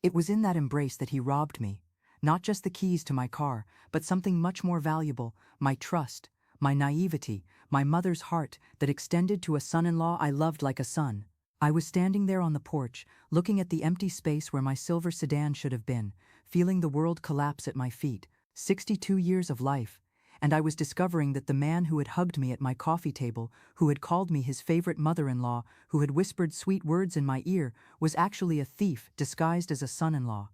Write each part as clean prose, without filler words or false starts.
It was in that embrace that he robbed me. Not just the keys to my car, but something much more valuable, my trust, my naivety, my mother's heart that extended to a son-in-law I loved like a son. I was standing there on the porch, looking at the empty space where my silver sedan should have been, feeling the world collapse at my feet, 62 years of life, and I was discovering that the man who had hugged me at my coffee table, who had called me his favorite mother-in-law, who had whispered sweet words in my ear, was actually a thief disguised as a son-in-law.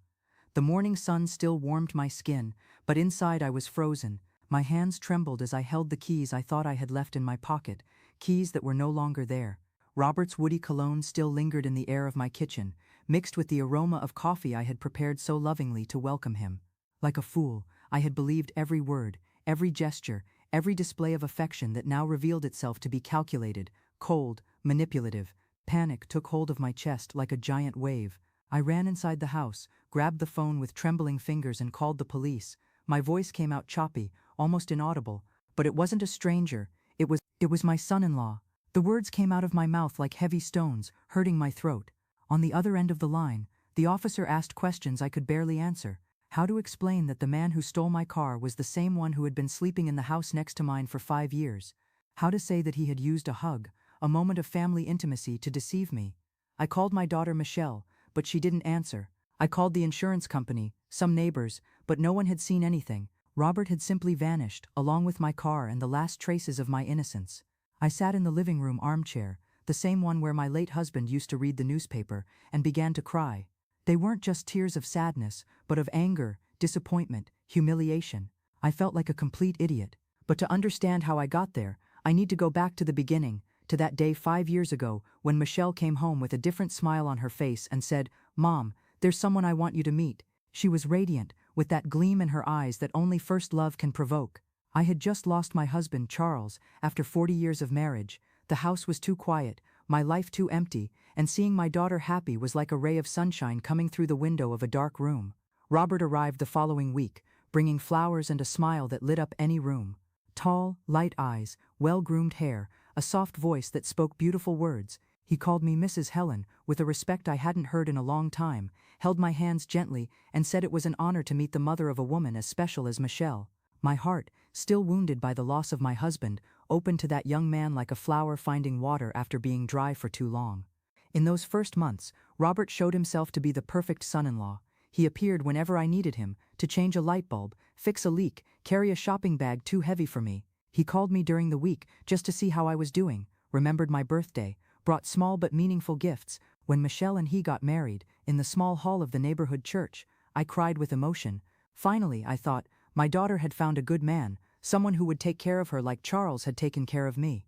The morning sun still warmed my skin, but inside I was frozen. My hands trembled as I held the keys I thought I had left in my pocket, keys that were no longer there. Robert's woody cologne still lingered in the air of my kitchen, mixed with the aroma of coffee I had prepared so lovingly to welcome him. Like a fool, I had believed every word, every gesture, every display of affection that now revealed itself to be calculated, cold, manipulative. Panic took hold of my chest like a giant wave. I ran inside the house, grabbed the phone with trembling fingers and called the police. My voice came out choppy, almost inaudible, but it wasn't a stranger, it was my son-in-law. The words came out of my mouth like heavy stones, hurting my throat. On the other end of the line, the officer asked questions I could barely answer. How to explain that the man who stole my car was the same one who had been sleeping in the house next to mine for 5 years? How to say that he had used a hug, a moment of family intimacy, to deceive me? I called my daughter Michelle, but she didn't answer. I called the insurance company, some neighbors, but no one had seen anything. Robert had simply vanished, along with my car and the last traces of my innocence. I sat in the living room armchair, the same one where my late husband used to read the newspaper, and began to cry. They weren't just tears of sadness, but of anger, disappointment, humiliation. I felt like a complete idiot. But to understand how I got there, I need to go back to the beginning, to that day 5 years ago when Michelle came home with a different smile on her face and said, "Mom, there's someone I want you to meet." She was radiant, with that gleam in her eyes that only first love can provoke. I had just lost my husband, Charles, after 40 years of marriage. The house was too quiet, my life too empty, and seeing my daughter happy was like a ray of sunshine coming through the window of a dark room. Robert arrived the following week, bringing flowers and a smile that lit up any room. Tall, light eyes, well-groomed hair, a soft voice that spoke beautiful words. He called me Mrs. Helen, with a respect I hadn't heard in a long time, held my hands gently, and said it was an honor to meet the mother of a woman as special as Michelle. My heart, still wounded by the loss of my husband, opened to that young man like a flower finding water after being dry for too long. In those first months, Robert showed himself to be the perfect son-in-law. He appeared whenever I needed him, to change a light bulb, fix a leak, carry a shopping bag too heavy for me. He called me during the week just to see how I was doing, remembered my birthday, brought small but meaningful gifts. When Michelle and he got married, in the small hall of the neighborhood church, I cried with emotion. Finally, I thought, my daughter had found a good man, someone who would take care of her like Charles had taken care of me.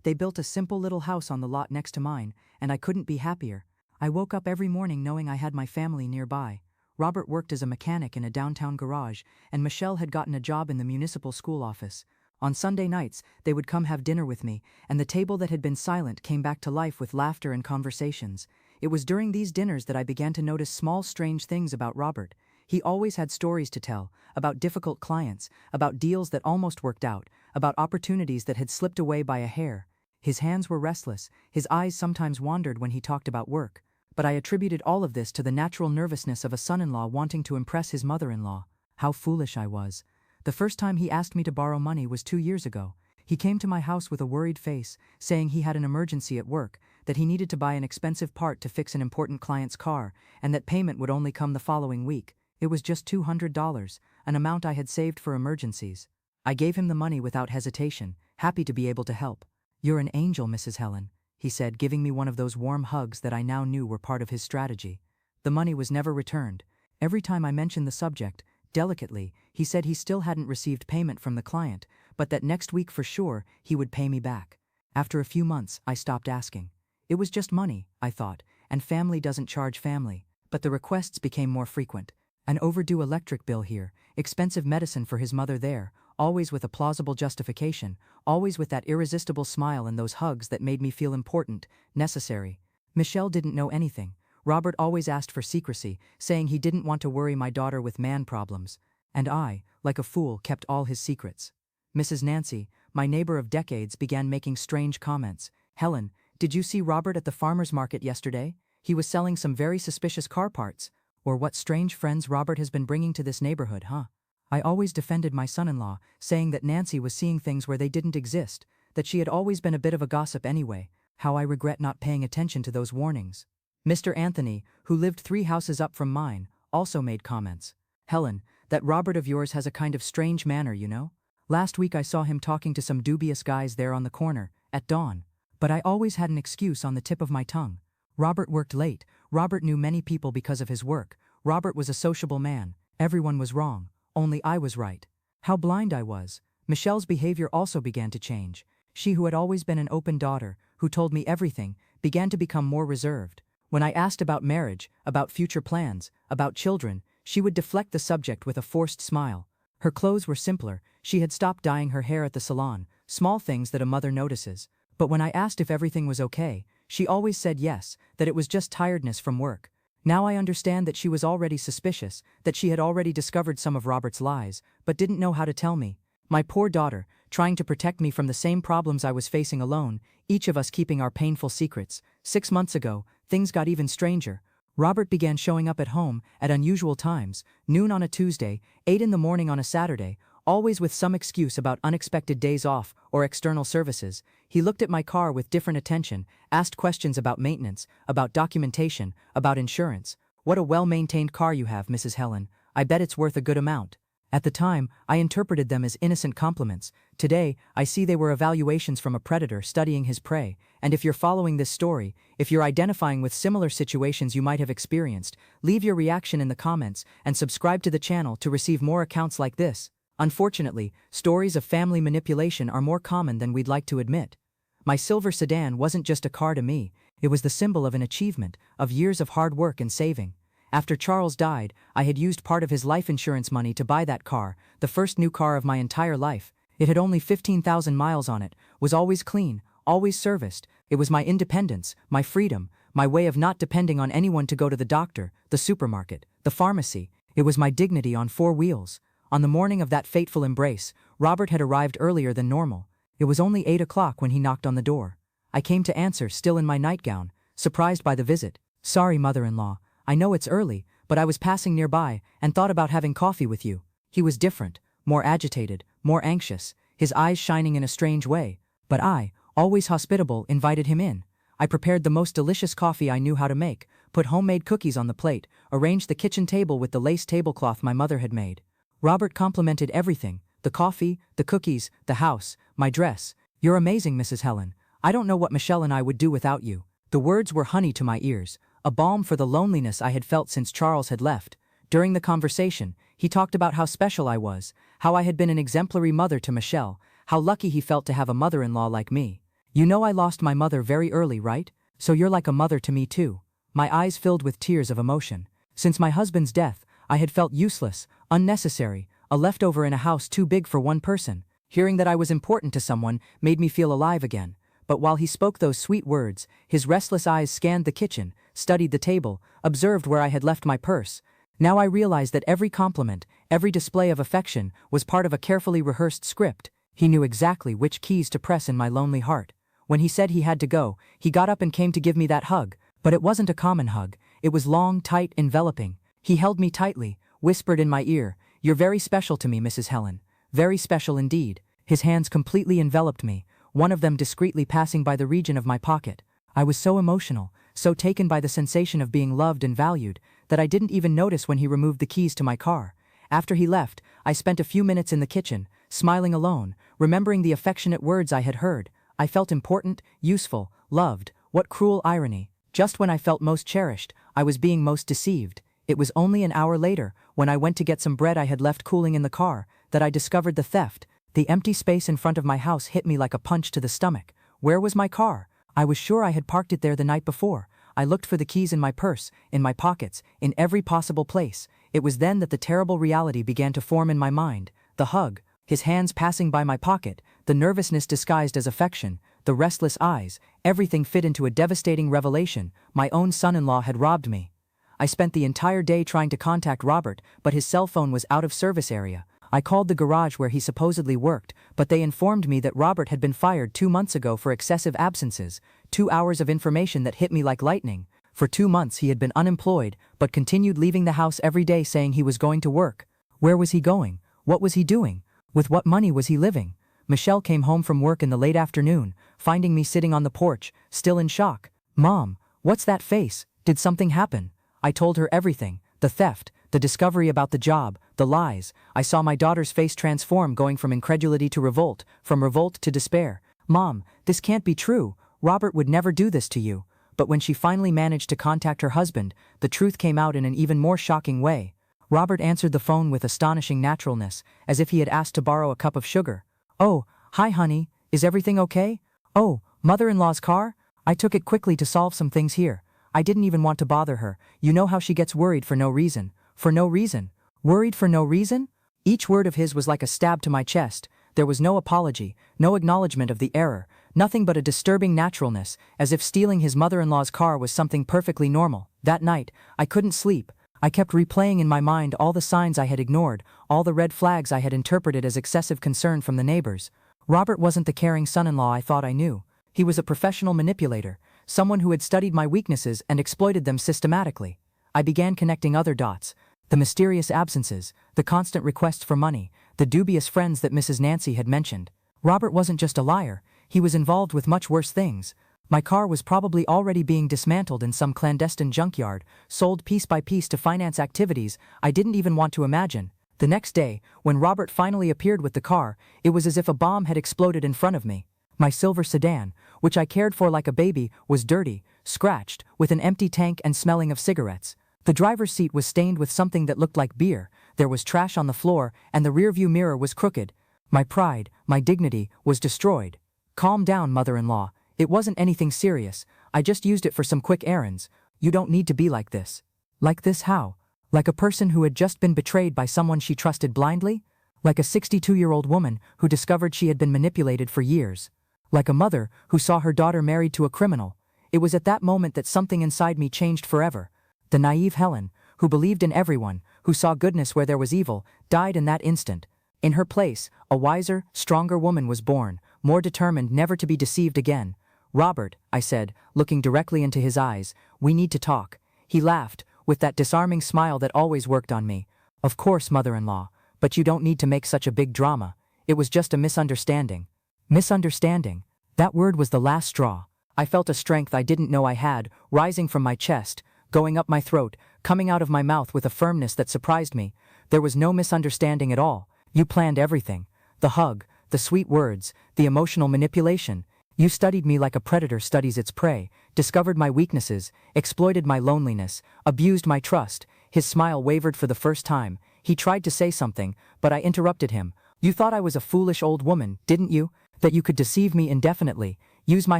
They built a simple little house on the lot next to mine, and I couldn't be happier. I woke up every morning knowing I had my family nearby. Robert worked as a mechanic in a downtown garage, and Michelle had gotten a job in the municipal school office. On Sunday nights, they would come have dinner with me, and the table that had been silent came back to life with laughter and conversations. It was during these dinners that I began to notice small, strange things about Robert. He always had stories to tell, about difficult clients, about deals that almost worked out, about opportunities that had slipped away by a hair. His hands were restless, his eyes sometimes wandered when he talked about work. But I attributed all of this to the natural nervousness of a son-in-law wanting to impress his mother-in-law. How foolish I was. The first time he asked me to borrow money was 2 years ago. He came to my house with a worried face, saying he had an emergency at work, that he needed to buy an expensive part to fix an important client's car, and that payment would only come the following week. It was just $200, an amount I had saved for emergencies. I gave him the money without hesitation, happy to be able to help. "You're an angel, Mrs. Helen," he said, giving me one of those warm hugs that I now knew were part of his strategy. The money was never returned. Every time I mentioned the subject, delicately, he said he still hadn't received payment from the client, but that next week for sure he would pay me back. After a few months, I stopped asking. It was just money, I thought, and family doesn't charge family. But the requests became more frequent. An overdue electric bill here, expensive medicine for his mother there, always with a plausible justification, always with that irresistible smile and those hugs that made me feel important, necessary. Michelle didn't know anything. Robert always asked for secrecy, saying he didn't want to worry my daughter with man problems. And I, like a fool, kept all his secrets. Mrs. Nancy, my neighbor of decades, began making strange comments. "Helen, did you see Robert at the farmer's market yesterday? He was selling some very suspicious car parts." Or what strange friends Robert has been bringing to this neighborhood, huh? I always defended my son-in-law, saying that Nancy was seeing things where they didn't exist, that she had always been a bit of a gossip anyway. How I regret not paying attention to those warnings. Mr. Anthony, who lived 3 houses up from mine, also made comments. Helen, that Robert of yours has a kind of strange manner, you know? Last week I saw him talking to some dubious guys there on the corner, at dawn. But I always had an excuse on the tip of my tongue. Robert worked late, Robert knew many people because of his work, Robert was a sociable man, everyone was wrong, only I was right. How blind I was. Michelle's behavior also began to change. She who had always been an open daughter, who told me everything, began to become more reserved. When I asked about marriage, about future plans, about children, she would deflect the subject with a forced smile. Her clothes were simpler, she had stopped dyeing her hair at the salon, small things that a mother notices. But when I asked if everything was okay, she always said yes, that it was just tiredness from work. Now I understand that she was already suspicious, that she had already discovered some of Robert's lies, but didn't know how to tell me. My poor daughter, trying to protect me from the same problems I was facing alone, each of us keeping our painful secrets. 6 months ago, things got even stranger. Robert began showing up at home at unusual times, noon on a Tuesday, 8 in the morning on a Saturday, always with some excuse about unexpected days off or external services. He looked at my car with different attention, asked questions about maintenance, about documentation, about insurance. What a well-maintained car you have, Mrs. Helen. I bet it's worth a good amount. At the time, I interpreted them as innocent compliments. Today, I see they were evaluations from a predator studying his prey. And if you're following this story, if you're identifying with similar situations you might have experienced, leave your reaction in the comments and subscribe to the channel to receive more accounts like this. Unfortunately, stories of family manipulation are more common than we'd like to admit. My silver sedan wasn't just a car to me, it was the symbol of an achievement, of years of hard work and saving. After Charles died, I had used part of his life insurance money to buy that car, the first new car of my entire life. It had only 15,000 miles on it, was always clean, always serviced. It was my independence, my freedom, my way of not depending on anyone to go to the doctor, the supermarket, the pharmacy. It was my dignity on 4 wheels. On the morning of that fateful embrace, Robert had arrived earlier than normal. It was only 8 o'clock when he knocked on the door. I came to answer, still in my nightgown, surprised by the visit. Sorry, mother-in-law. I know it's early, but I was passing nearby and thought about having coffee with you. He was different, more agitated, more anxious, his eyes shining in a strange way. But I, always hospitable, invited him in. I prepared the most delicious coffee I knew how to make, put homemade cookies on the plate, arranged the kitchen table with the lace tablecloth my mother had made. Robert complimented everything, the coffee, the cookies, the house, my dress. You're amazing, Mrs. Helen. I don't know what Michelle and I would do without you. The words were honey to my ears, a balm for the loneliness I had felt since Charles had left. During the conversation, he talked about how special I was, how I had been an exemplary mother to Michelle, how lucky he felt to have a mother-in-law like me. You know I lost my mother very early, right? So you're like a mother to me too. My eyes filled with tears of emotion. Since my husband's death, I had felt useless, unnecessary, a leftover in a house too big for one person. Hearing that I was important to someone made me feel alive again. But while he spoke those sweet words, his restless eyes scanned the kitchen, studied the table, observed where I had left my purse. Now I realized that every compliment, every display of affection, was part of a carefully rehearsed script. He knew exactly which keys to press in my lonely heart. When he said he had to go, he got up and came to give me that hug. But it wasn't a common hug. It was long, tight, enveloping. He held me tightly, whispered in my ear, "You're very special to me, Mrs. Helen. Very special indeed." His hands completely enveloped me, one of them discreetly passing by the region of my pocket. I was so emotional, so taken by the sensation of being loved and valued, that I didn't even notice when he removed the keys to my car. After he left, I spent a few minutes in the kitchen, smiling alone, remembering the affectionate words I had heard. I felt important, useful, loved. What cruel irony. Just when I felt most cherished, I was being most deceived. It was only an hour later, when I went to get some bread I had left cooling in the car, that I discovered the theft. The empty space in front of my house hit me like a punch to the stomach. Where was my car? I was sure I had parked it there the night before. I looked for the keys in my purse, in my pockets, in every possible place. It was then that the terrible reality began to form in my mind. The hug, his hands passing by my pocket, the nervousness disguised as affection, the restless eyes, everything fit into a devastating revelation. My own son-in-law had robbed me. I spent the entire day trying to contact Robert, but his cell phone was out of service area. I called the garage where he supposedly worked, but they informed me that Robert had been fired 2 months ago for excessive absences. 2 hours of information that hit me like lightning. For 2 months he had been unemployed, but continued leaving the house every day saying he was going to work. Where was he going? What was he doing? With what money was he living? Michelle came home from work in the late afternoon, finding me sitting on the porch, still in shock. "Mom, what's that face? Did something happen?" I told her everything, the theft, the discovery about the job, the lies. I saw my daughter's face transform, going from incredulity to revolt, from revolt to despair. "Mom, this can't be true. Robert would never do this to you." But when she finally managed to contact her husband, the truth came out in an even more shocking way. Robert answered the phone with astonishing naturalness, as if he had asked to borrow a cup of sugar. "Oh, hi honey, is everything okay? Oh, mother-in-law's car? I took it quickly to solve some things here. I didn't even want to bother her. You know how she gets worried for no reason." For no reason? Worried for no reason? Each word of his was like a stab to my chest. There was no apology, no acknowledgement of the error, nothing but a disturbing naturalness, as if stealing his mother-in-law's car was something perfectly normal. That night, I couldn't sleep. I kept replaying in my mind all the signs I had ignored, all the red flags I had interpreted as excessive concern from the neighbors. Robert wasn't the caring son-in-law I thought I knew. He was a professional manipulator, someone who had studied my weaknesses and exploited them systematically. I began connecting other dots. The mysterious absences, the constant requests for money, the dubious friends that Mrs. Nancy had mentioned. Robert wasn't just a liar, he was involved with much worse things. My car was probably already being dismantled in some clandestine junkyard, sold piece by piece to finance activities I didn't even want to imagine. The next day, when Robert finally appeared with the car, it was as if a bomb had exploded in front of me. My silver sedan, which I cared for like a baby, was dirty, scratched, with an empty tank and smelling of cigarettes. The driver's seat was stained with something that looked like beer, there was trash on the floor, and the rearview mirror was crooked. My pride, my dignity, was destroyed. "Calm down, mother-in-law. It wasn't anything serious. I just used it for some quick errands. You don't need to be like this." Like this how? Like a person who had just been betrayed by someone she trusted blindly? Like a 62-year-old woman who discovered she had been manipulated for years? Like a mother who saw her daughter married to a criminal? It was at that moment that something inside me changed forever. The naive Helen, who believed in everyone, who saw goodness where there was evil, died in that instant. In her place, a wiser, stronger woman was born, more determined never to be deceived again. "Robert," I said, looking directly into his eyes, "we need to talk." He laughed, with that disarming smile that always worked on me. "Of course, mother-in-law, but you don't need to make such a big drama. It was just a misunderstanding." Misunderstanding. That word was the last straw. I felt a strength I didn't know I had, rising from my chest, going up my throat, coming out of my mouth with a firmness that surprised me. "There was no misunderstanding at all. You planned everything. The hug, the sweet words, the emotional manipulation. You studied me like a predator studies its prey, discovered my weaknesses, exploited my loneliness, abused my trust." His smile wavered for the first time. He tried to say something, but I interrupted him. "You thought I was a foolish old woman, didn't you? That you could deceive me indefinitely, use my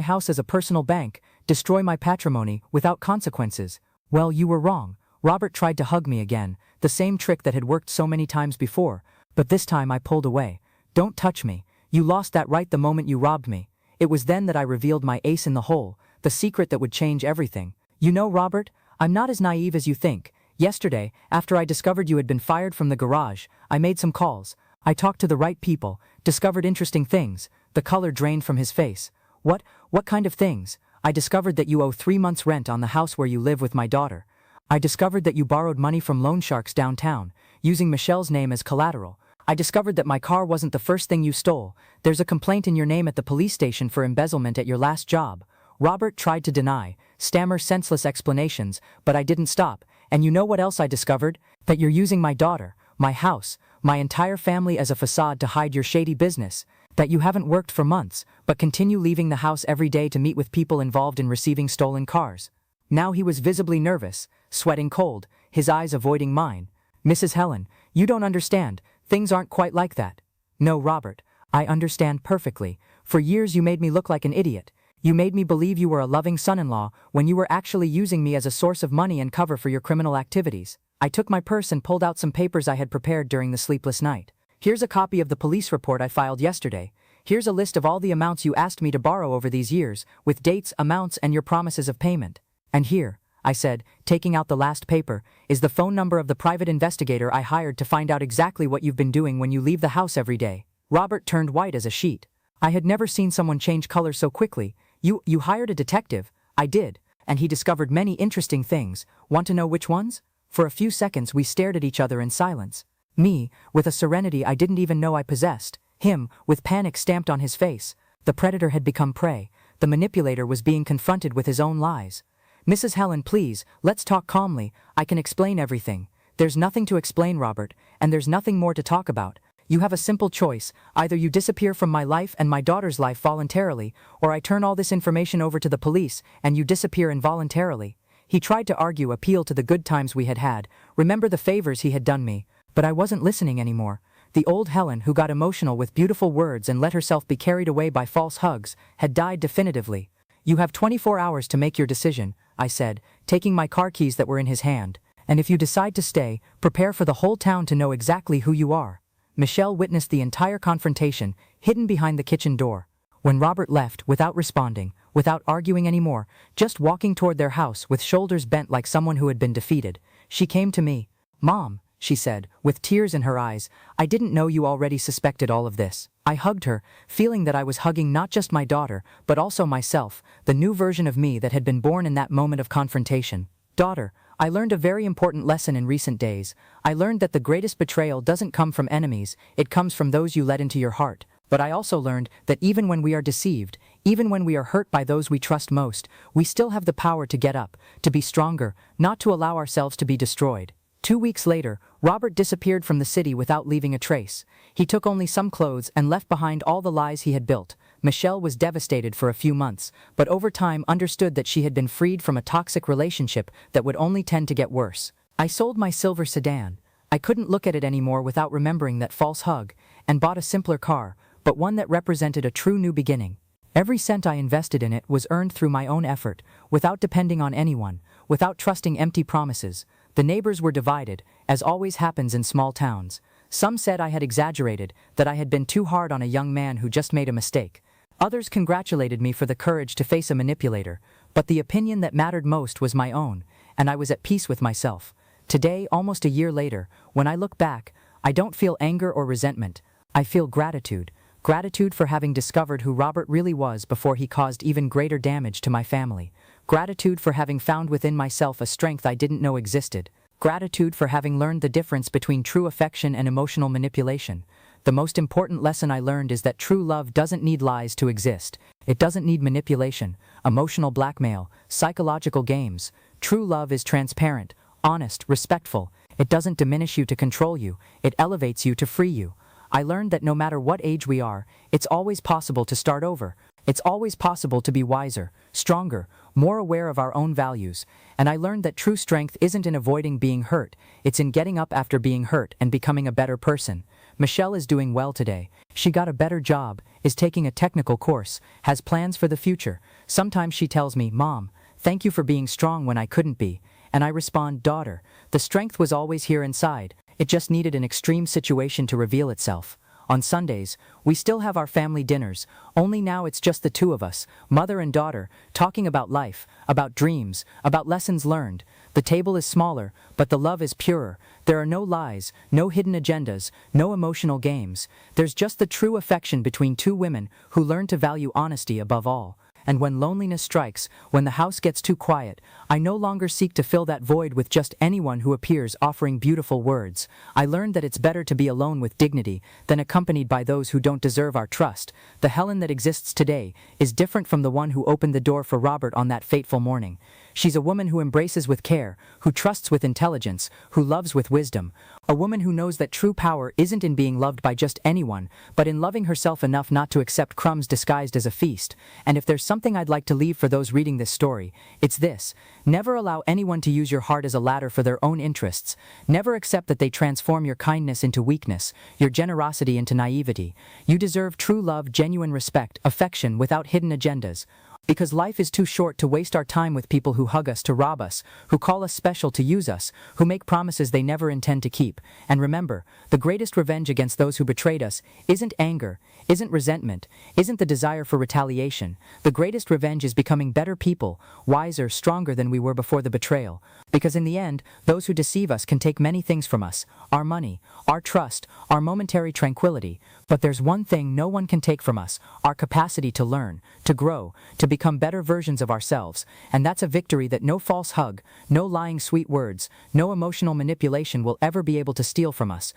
house as a personal bank, destroy my patrimony without consequences. Well, you were wrong." Robert tried to hug me again, the same trick that had worked so many times before, but this time I pulled away. "Don't touch me. You lost that right the moment you robbed me." It was then that I revealed my ace in the hole, the secret that would change everything. "You know, Robert, I'm not as naive as you think. Yesterday, after I discovered you had been fired from the garage, I made some calls. I talked to the right people, discovered interesting things." The color drained from his face. What kind of things?" "I discovered that you owe 3 months' rent on the house where you live with my daughter. I discovered that you borrowed money from loan sharks downtown, using Michelle's name as collateral. I discovered that my car wasn't the first thing you stole. There's a complaint in your name at the police station for embezzlement at your last job." Robert tried to deny, stammer senseless explanations, but I didn't stop. "And you know what else I discovered? That you're using my daughter, my house, my entire family as a facade to hide your shady business. That you haven't worked for months, but continue leaving the house every day to meet with people involved in receiving stolen cars." Now he was visibly nervous, sweating cold, his eyes avoiding mine. "Mrs. Helen, you don't understand. Things aren't quite like that." "No, Robert, I understand perfectly. For years you made me look like an idiot. You made me believe you were a loving son-in-law when you were actually using me as a source of money and cover for your criminal activities." I took my purse and pulled out some papers I had prepared during the sleepless night. "Here's a copy of the police report I filed yesterday. Here's a list of all the amounts you asked me to borrow over these years, with dates, amounts, and your promises of payment. And here," I said, taking out the last paper, "is the phone number of the private investigator I hired to find out exactly what you've been doing when you leave the house every day." Robert turned white as a sheet. I had never seen someone change color so quickly. You hired a detective?" "I did. and he discovered many interesting things. Want to know which ones? For a few seconds we stared at each other in silence. Me, with a serenity I didn't even know I possessed. Him, with panic stamped on his face. The predator had become prey. The manipulator was being confronted with his own lies. Mrs. Helen, please, let's talk calmly. I can explain everything. There's nothing to explain, Robert, and there's nothing more to talk about. You have a simple choice. Either you disappear from my life and my daughter's life voluntarily, or I turn all this information over to the police and you disappear involuntarily. He tried to argue, appeal to the good times we had had, remember the favors he had done me, but I wasn't listening anymore. The old Helen, who got emotional with beautiful words and let herself be carried away by false hugs, had died definitively. You have 24 hours to make your decision, I said, taking my car keys that were in his hand. And if you decide to stay, prepare for the whole town to know exactly who you are. Michelle witnessed the entire confrontation, hidden behind the kitchen door. When Robert left, without responding, without arguing anymore, just walking toward their house with shoulders bent like someone who had been defeated, she came to me. Mom, she said, with tears in her eyes, I didn't know you already suspected all of this. I hugged her, feeling that I was hugging not just my daughter, but also myself, the new version of me that had been born in that moment of confrontation. Daughter, I learned a very important lesson in recent days. I learned that the greatest betrayal doesn't come from enemies, it comes from those you let into your heart. But I also learned that even when we are deceived, even when we are hurt by those we trust most, we still have the power to get up, to be stronger, not to allow ourselves to be destroyed. 2 weeks later, Robert disappeared from the city without leaving a trace. He took only some clothes and left behind all the lies he had built. Michelle was devastated for a few months, but over time understood that she had been freed from a toxic relationship that would only tend to get worse. I sold my silver sedan. I couldn't look at it anymore without remembering that false hug, and bought a simpler car, but one that represented a true new beginning. Every cent I invested in it was earned through my own effort, without depending on anyone, without trusting empty promises. The neighbors were divided, as always happens in small towns. Some said I had exaggerated, that I had been too hard on a young man who just made a mistake. Others congratulated me for the courage to face a manipulator, but the opinion that mattered most was my own, and I was at peace with myself. Today, almost a year later, when I look back, I don't feel anger or resentment. I feel gratitude. Gratitude for having discovered who Robert really was before he caused even greater damage to my family. Gratitude for having found within myself a strength I didn't know existed. Gratitude for having learned the difference between true affection and emotional manipulation. The most important lesson I learned is that true love doesn't need lies to exist. It doesn't need manipulation, emotional blackmail, psychological games. True love is transparent, honest, respectful. It doesn't diminish you to control you. It elevates you to free you. I learned that no matter what age we are, it's always possible to start over. It's always possible to be wiser, stronger, more aware of our own values. And I learned that true strength isn't in avoiding being hurt, it's in getting up after being hurt and becoming a better person. Michelle is doing well today. She got a better job, is taking a technical course, has plans for the future. Sometimes she tells me, Mom, thank you for being strong when I couldn't be. And I respond, Daughter, the strength was always here inside. It just needed an extreme situation to reveal itself. On Sundays, we still have our family dinners, only now it's just the two of us, mother and daughter, talking about life, about dreams, about lessons learned. The table is smaller, but the love is purer. There are no lies, no hidden agendas, no emotional games. There's just the true affection between two women who learn to value honesty above all. And when loneliness strikes, when the house gets too quiet, I no longer seek to fill that void with just anyone who appears offering beautiful words. I learned that it's better to be alone with dignity than accompanied by those who don't deserve our trust. The Helen that exists today is different from the one who opened the door for Robert on that fateful morning. She's a woman who embraces with care, who trusts with intelligence, who loves with wisdom. A woman who knows that true power isn't in being loved by just anyone, but in loving herself enough not to accept crumbs disguised as a feast. And if there's something I'd like to leave for those reading this story, it's this. Never allow anyone to use your heart as a ladder for their own interests. Never accept that they transform your kindness into weakness, your generosity into naivety. You deserve true love, genuine respect, affection without hidden agendas. Because life is too short to waste our time with people who hug us to rob us, who call us special to use us, who make promises they never intend to keep. And remember, the greatest revenge against those who betrayed us isn't anger, isn't resentment, isn't the desire for retaliation. The greatest revenge is becoming better people, wiser, stronger than we were before the betrayal. Because in the end, those who deceive us can take many things from us, our money, our trust, our momentary tranquility. But there's one thing no one can take from us, our capacity to learn, to grow, to become better versions of ourselves, and that's a victory that no false hug, no lying sweet words, no emotional manipulation will ever be able to steal from us.